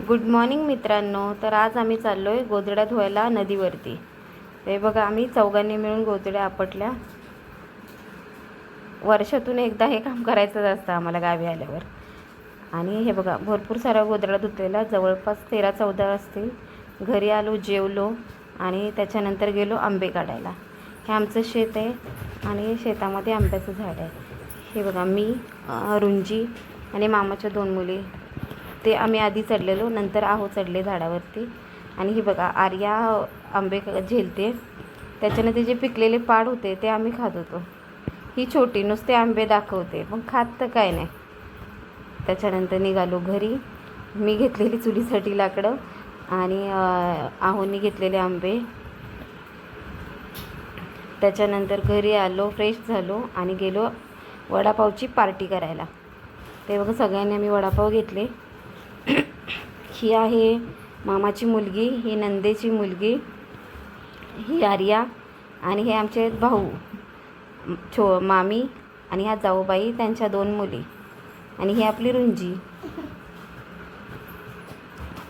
Good morning मित्रांनो. तर आज आम्ही चाललो आहे गोधड्या धुवायला नदीवरती. हे बघा, आम्ही चौघांनी मिळून गोधड्या आपटल्या. वर्षातून एकदा हे काम करायचंच असतं आम्हाला गावी आल्यावर. आणि हे बघा, भरपूर साऱ्या गोधड्या धुतलेल्या, जवळपास 13-14 असतील. घरी आलो, जेवलो आणि त्याच्यानंतर गेलो आंबे काढायला. हे आमचं शेत आहे आणि शेतामध्ये आंब्याचं झाड आहे. हे बघा, मी, रुंजी आणि मामाच्या 2 मुली, ते आम्ही आधी चढलेलो, नंतर आहो चढले झाडावरती. आणि ही बघा, आर्या आंबे झेलते. त्याच्यानं ते जे पिकलेले पाड होते ते आम्ही खात होतो. ही छोटी नुसते आंबे दाखवते, पण खात तर काय नाही. त्याच्यानंतर निघालो घरी. मी घेतलेली चुलीसाठी लाकडं आणि आहोनी घेतलेले आंबे. त्याच्यानंतर घरी आलो, फ्रेश झालो आणि गेलो वडापावची पार्टी करायला. ते बघा, सगळ्यांनी आम्ही वडापाव घेतले. ही आहे मामाची मुलगी, ही नंदेची मुलगी, ही आर्या आणि हे आमचे भाऊ मामी आणि ह्या जाऊबाई, त्यांच्या 2 मुली आणि ही आपली रुंजी.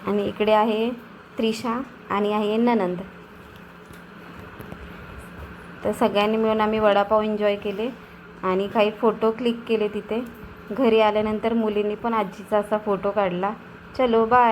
आणि इकडे आहे त्रिशा आणि आहे ननंद. तर सगळ्यांनी मिळून आम्ही वडापाव एन्जॉय केले आणि काही फोटो क्लिक केले तिथे. घरी आल्यानंतर मुलींनी पण आजीचा असा फोटो काढला. चलो बाय.